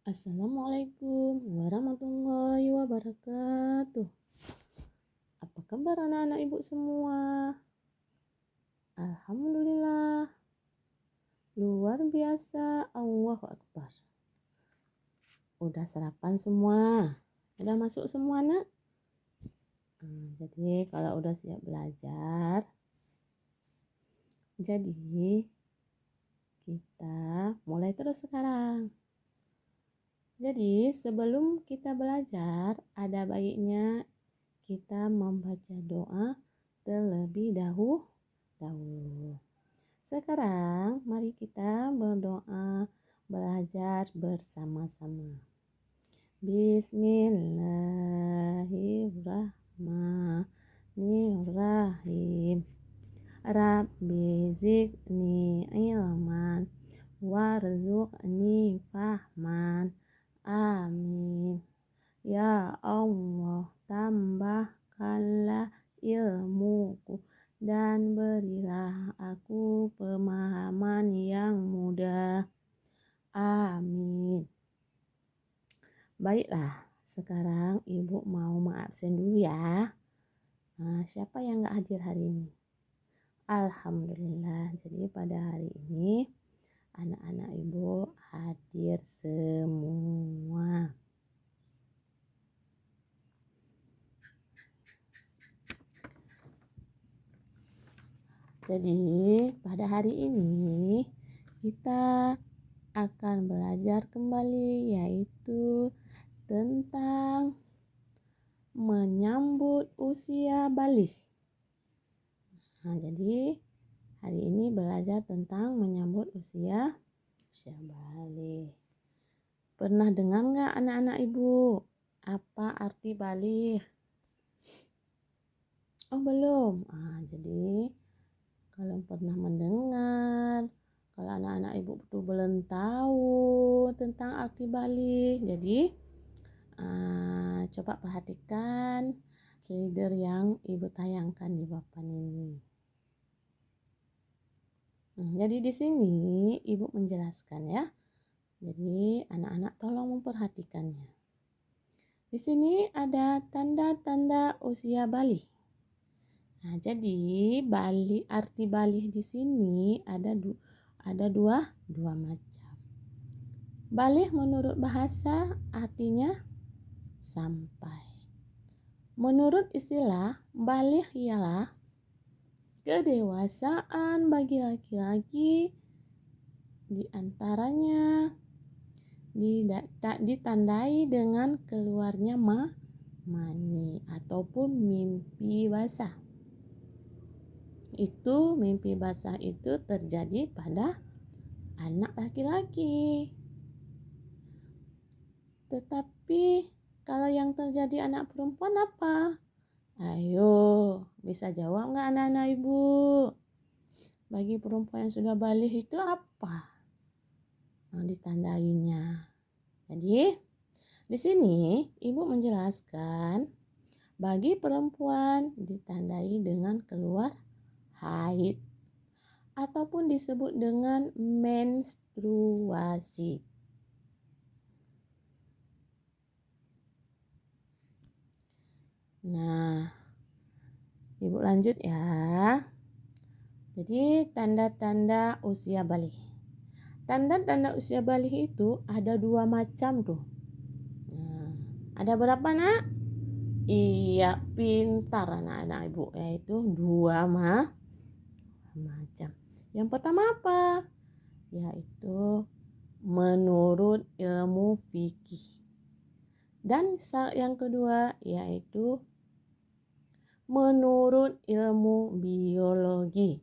Assalamualaikum warahmatullahi wabarakatuh. Apa kabar anak-anak ibu semua? Alhamdulillah. Luar biasa. Allahu Akbar. Udah sarapan semua? Udah masuk semua nak? Jadi kalau udah siap belajar, jadi kita mulai terus sekarang. Jadi sebelum kita belajar, ada baiknya kita membaca doa terlebih dahulu. Sekarang mari kita berdoa, belajar bersama-sama. Bismillahirrahmanirrahim. Rabbi zidni ilman warzuqni fahman. Amin. Ya Allah, tambahkanlah ilmuku dan berilah aku pemahaman yang mudah. Amin. Baiklah, sekarang ibu mau mengabsen dulu ya. Siapa yang gak hadir hari ini? Alhamdulillah, jadi pada hari ini anak-anak ibu hadir semua. Jadi pada hari ini kita akan belajar kembali yaitu tentang menyambut usia balik. Jadi hari ini belajar tentang menyambut usia balik. Pernah dengar nggak anak-anak ibu apa arti balik? Oh belum. Jadi kalau pernah mendengar, kalau anak-anak ibu tuh belum tahu tentang arti balik, jadi coba perhatikan leader yang ibu tayangkan di papan ini. Jadi di sini ibu menjelaskan ya. Jadi anak-anak tolong memperhatikannya. Di sini ada tanda-tanda usia balik. Jadi balik, arti balik di sini ada dua macam. Balik menurut bahasa artinya sampai. Menurut istilah, balik ialah kedewasaan bagi laki-laki, di antaranya ditandai dengan keluarnya mani ataupun mimpi basah. Mimpi basah itu terjadi pada anak laki-laki. Tetapi kalau yang terjadi anak perempuan apa? Ayo, bisa jawab nggak anak-anak ibu? Bagi perempuan yang sudah balik itu apa ditandainya? Jadi di sini ibu menjelaskan bagi perempuan ditandai dengan keluar haid ataupun disebut dengan menstruasi. Nah, ibu lanjut ya. Jadi tanda-tanda usia balik. Tanda-tanda usia balik itu ada dua macam tuh. Ada berapa nak? Iya, pintar anak-anak ibu, yaitu dua macam. Yang pertama apa? Yaitu menurut ilmu fikih. Dan yang kedua yaitu menurut ilmu biologi.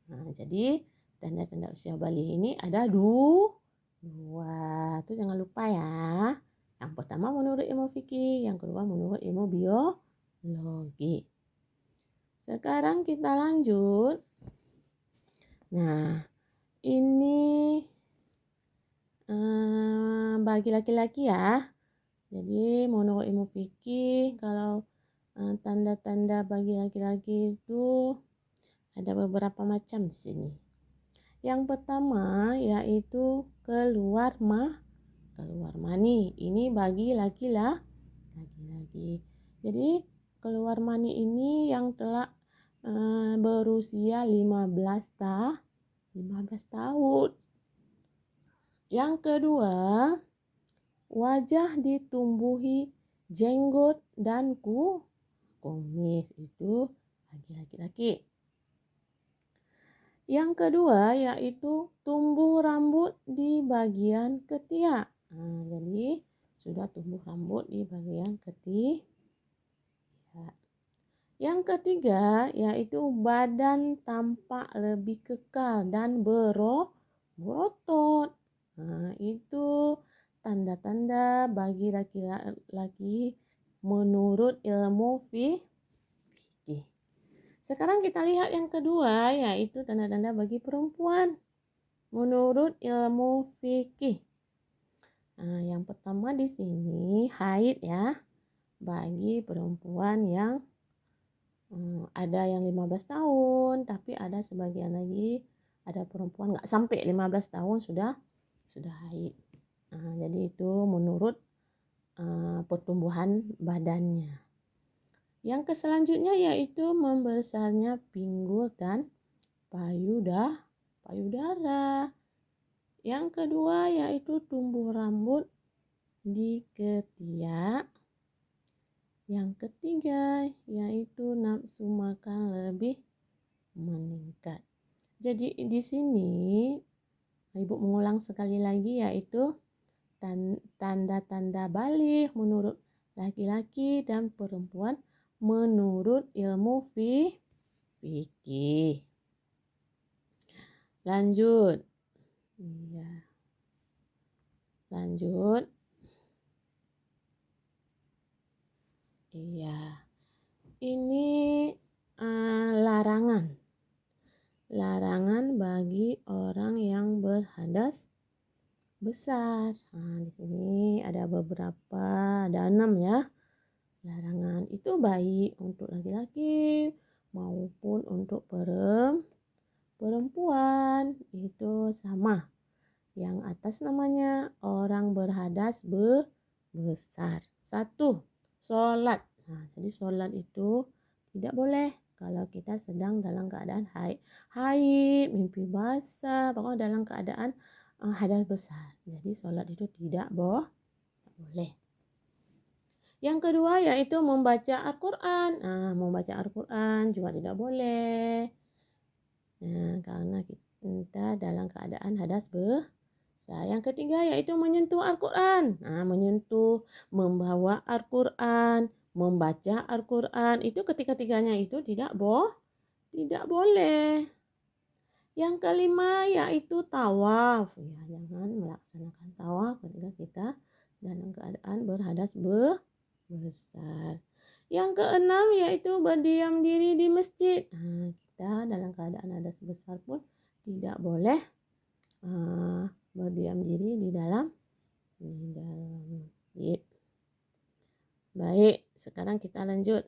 Jadi tanda-tanda usia balik ini ada dua. Tuh jangan lupa ya. Yang pertama menurut ilmu fikih, yang kedua menurut ilmu biologi. Sekarang kita lanjut. Nah, ini bagi laki-laki ya. Jadi menurut ilmu fikih, kalau tanda-tanda bagi laki-laki itu ada beberapa macam di sini. Yang pertama yaitu keluar keluar mani. Ini bagi laki-laki. Jadi keluar mani ini yang telah berusia 15 tahun. Yang kedua, wajah ditumbuhi jenggot dan kumis. Itu bagi laki-laki. Yang kedua yaitu tumbuh rambut di bagian ketiak. Jadi sudah tumbuh rambut di bagian ketiak. Yang ketiga yaitu badan tampak lebih kekal dan berotot. Itu tanda-tanda bagi laki-laki menurut ilmu fikih. Sekarang kita lihat yang kedua yaitu tanda-tanda bagi perempuan menurut ilmu fikih. Yang pertama di sini haid ya, bagi perempuan yang ada yang 15 tahun, tapi ada sebagian lagi ada perempuan nggak sampai 15 tahun sudah haid. Jadi itu menurut pertumbuhan badannya. Yang selanjutnya yaitu membesarnya pinggul dan payudara. Yang kedua yaitu tumbuh rambut di ketiak. Yang ketiga yaitu nafsu makan lebih meningkat. Jadi di sini Ibu mengulang sekali lagi yaitu tanda-tanda baligh menurut laki-laki dan perempuan menurut ilmu fikih. Lanjut. Lanjut. Ini larangan. Larangan bagi orang yang berhadas besar. Di sini ada beberapa, ada 6 ya. Larangan itu baik untuk laki-laki maupun untuk perempuan. Itu sama. Yang atas namanya orang berhadas besar. 1. Sholat. Jadi sholat itu tidak boleh kalau kita sedang dalam keadaan haid, mimpi basah, pokoknya dalam keadaan hadas besar. Jadi sholat itu tidak boleh. Yang kedua yaitu membaca Al-Quran. Membaca Al-Quran juga tidak boleh. Karena kita dalam keadaan hadas besar. Yang ketiga yaitu menyentuh Al-Quran. Membawa Al-Quran, membaca Al-Quran. Itu ketiga-tiganya itu tidak boleh. Yang kelima yaitu tawaf. Jangan melaksanakan tawaf ketika kita dalam keadaan berhadas besar. Yang keenam yaitu berdiam diri di masjid. Kita dalam keadaan hadas besar pun tidak boleh berdiam diri di dalam masjid. Baik, sekarang kita lanjut.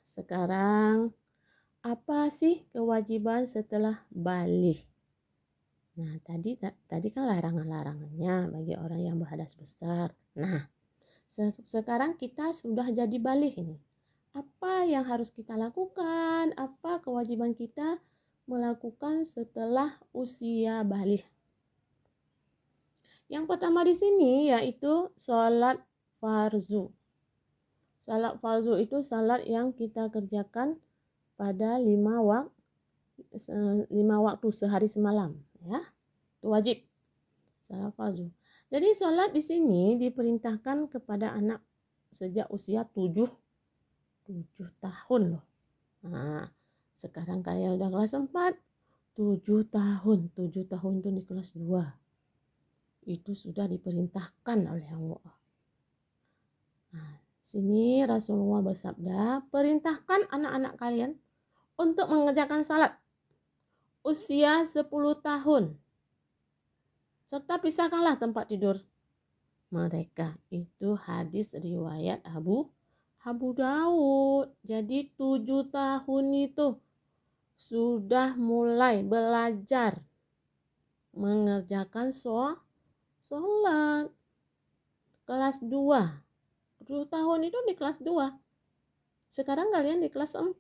Sekarang apa sih kewajiban setelah balik? Tadi kan larangan-larangannya bagi orang yang berhadas besar. Sekarang kita sudah jadi balik ini. Apa yang harus kita lakukan? Apa kewajiban kita melakukan setelah usia balik? Yang pertama di sini yaitu sholat farzu. Sholat farzu itu sholat yang kita kerjakan pada 5 waktu sehari semalam, ya. Itu wajib. Sholat farzu. Jadi sholat di sini diperintahkan kepada anak sejak usia 7 tahun loh. Sekarang kalian udah kelas 4, 7 tahun. 7 tahun itu di kelas 2. Itu sudah diperintahkan oleh Allah. Sini Rasulullah bersabda, perintahkan anak-anak kalian untuk mengerjakan salat usia 10 tahun. Serta pisahkanlah tempat tidur mereka. Itu hadis riwayat Abu Daud. Jadi 7 tahun itu sudah mulai belajar mengerjakan sholat. Kelas 2. 10 tahun itu di kelas 2. Sekarang kalian di kelas 4.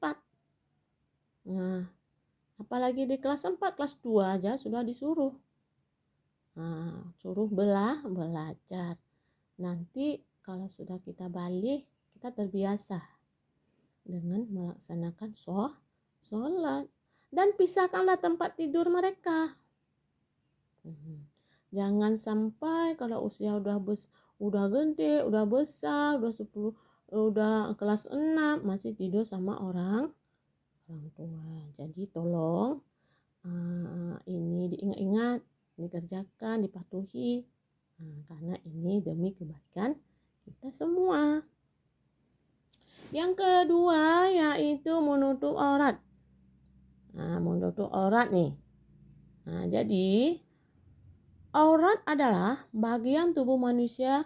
Nah, apalagi di kelas 4, kelas 2 aja sudah disuruh. Suruh belajar. Nanti kalau sudah kita balik, kita terbiasa dengan melaksanakan sholat. Dan pisahkanlah tempat tidur mereka. Jangan sampai kalau usia udah gede, udah besar, udah kelas 6 masih tidur sama orang tua. Jadi tolong ini diingat-ingat, dikerjakan, dipatuhi. Karena ini demi kebaikan kita semua. Yang kedua yaitu menutup aurat. Menutup aurat nih. Jadi aurat adalah bagian tubuh manusia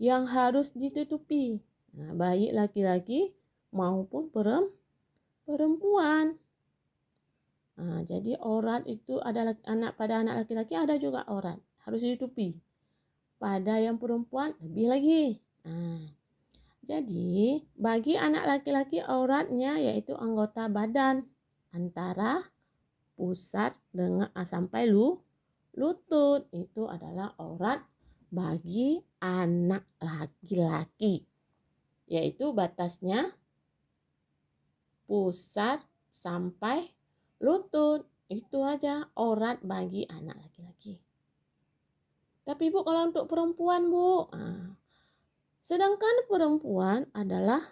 yang harus ditutupi, baik laki-laki maupun perempuan. Jadi aurat itu adalah pada anak laki-laki ada juga aurat, harus ditutupi. Pada yang perempuan lebih lagi. Jadi bagi anak laki-laki auratnya yaitu anggota badan antara pusat dengan sampai lutut, itu adalah aurat bagi anak laki-laki, yaitu batasnya pusat sampai lutut. Itu aja aurat bagi anak laki-laki. Tapi Bu, kalau untuk perempuan Bu, sedangkan perempuan adalah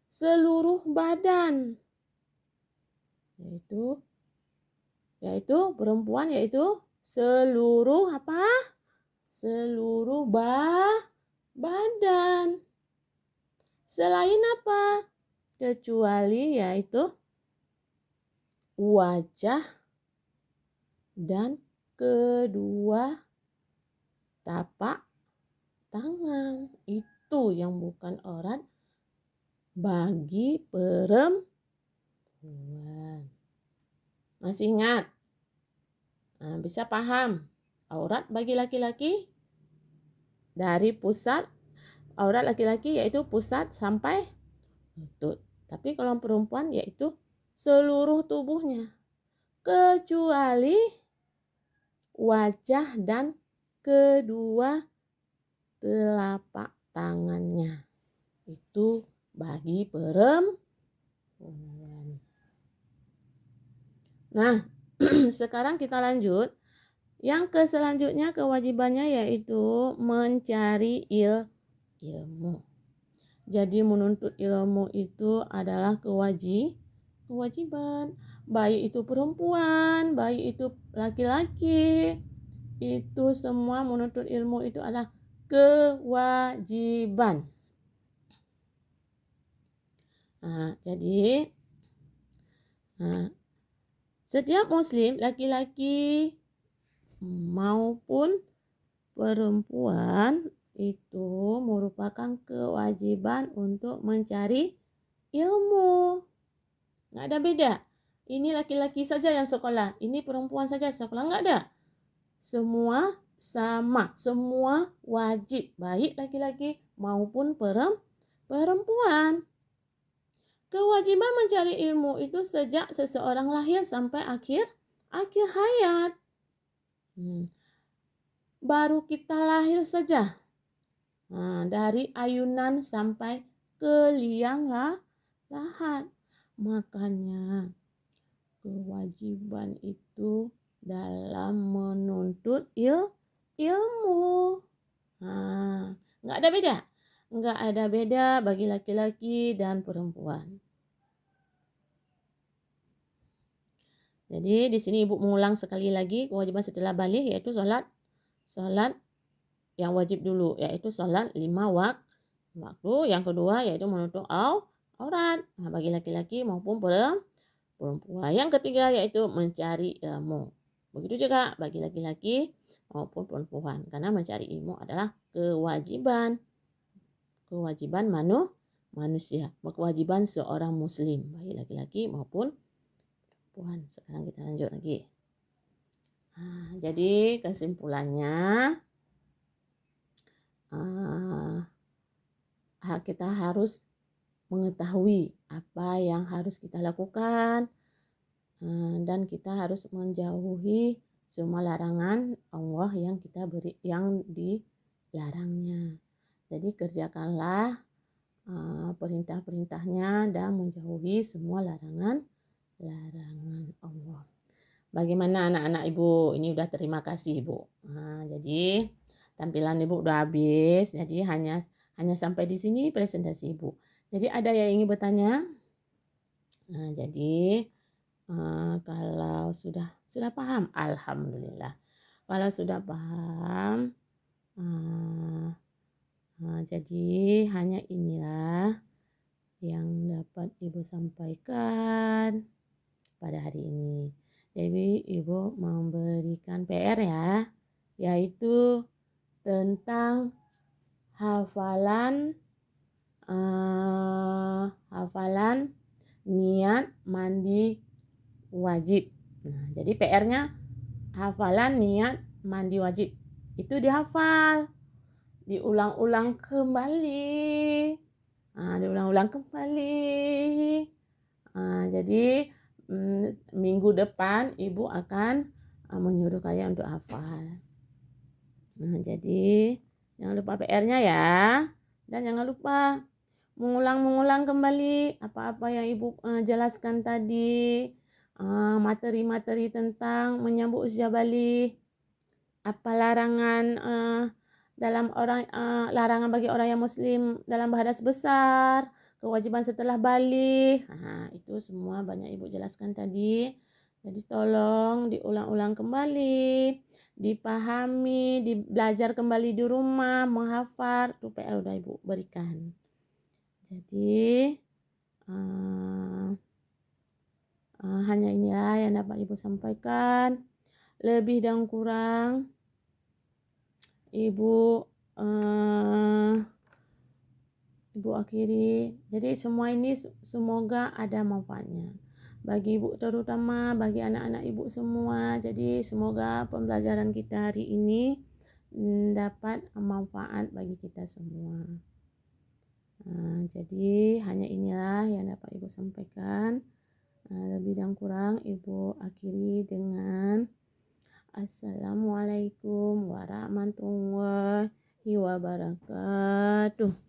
seluruh badan, yaitu perempuan yaitu seluruh apa? Seluruh badan. Selain apa? Kecuali yaitu wajah dan kedua tapak tangan. Itu yang bukan aurat bagi perempuan. Masih ingat? Bisa paham? Aurat bagi laki-laki dari pusat, aurat laki-laki yaitu pusat sampai lutut. Tapi kalau perempuan yaitu seluruh tubuhnya. Kecuali wajah dan kedua telapak tangannya. Itu bagi perempuan. Nah, sekarang kita lanjut. Yang selanjutnya kewajibannya yaitu mencari ilmu. Jadi menuntut ilmu itu adalah kewajiban. Baik itu perempuan, baik itu laki-laki. Itu semua menuntut ilmu itu adalah kewajiban. Jadi setiap muslim, laki-laki maupun perempuan itu merupakan kewajiban untuk mencari ilmu. Nggak ada beda. Ini laki-laki saja yang sekolah, ini perempuan saja sekolah, nggak ada. Semua sama, semua wajib, baik laki-laki maupun perempuan. Kewajiban mencari ilmu itu sejak seseorang lahir sampai akhir hayat. Baru kita lahir saja. Dari ayunan sampai ke liang lahat. Makanya kewajiban itu dalam menuntut ilmu. Nggak ada beda. Nggak ada beda bagi laki-laki dan perempuan. Jadi di sini Ibu mengulang sekali lagi kewajiban setelah balik yaitu sholat yang wajib dulu yaitu sholat 5 waktu. Yang kedua yaitu menutup aurat bagi laki-laki maupun perempuan. Yang ketiga yaitu mencari ilmu. Begitu juga bagi laki-laki maupun perempuan karena mencari ilmu adalah kewajiban manusia, kewajiban seorang muslim baik laki-laki maupun perempuan. Sekarang kita lanjut lagi. Jadi kesimpulannya, kita harus mengetahui apa yang harus kita lakukan, dan kita harus menjauhi semua larangan Allah yang dilarangnya. Jadi kerjakanlah perintah-perintahnya dan menjauhi semua larangan Allah. Bagaimana anak-anak Ibu? Ini udah terima kasih Ibu. Jadi tampilan Ibu udah habis. Jadi hanya sampai di sini presentasi Ibu. Jadi ada yang ingin bertanya? Jadi kalau sudah paham, alhamdulillah. Kalau sudah paham, jadi hanya inilah yang dapat Ibu sampaikan pada hari ini. Jadi Ibu memberikan PR ya, yaitu tentang hafalan niat mandi wajib. Jadi PR-nya hafalan niat mandi wajib. Itu dihafal, diulang-ulang kembali. Jadi minggu depan Ibu akan menyuruh kalian untuk hafal. Jadi jangan lupa PR-nya ya. Dan jangan lupa mengulang kembali apa-apa yang Ibu jelaskan tadi. Materi-materi tentang menyambut usia balik. Apa larangan larangan bagi orang yang muslim dalam berhadas besar, kewajiban setelah balik. Itu semua banyak Ibu jelaskan tadi. Jadi tolong diulang-ulang kembali, dipahami, belajar kembali di rumah, menghafal. Itu PR udah Ibu berikan. Jadi hanya inilah yang dapat Ibu sampaikan. Lebih dan kurang Ibu akhiri. Jadi semua ini semoga ada manfaatnya bagi Ibu, terutama bagi anak-anak Ibu semua. Jadi semoga pembelajaran kita hari ini dapat manfaat bagi kita semua. Jadi hanya inilah yang dapat Ibu sampaikan. Lebih dan kurang Ibu akhiri dengan Assalamualaikum warahmatullahi wabarakatuh.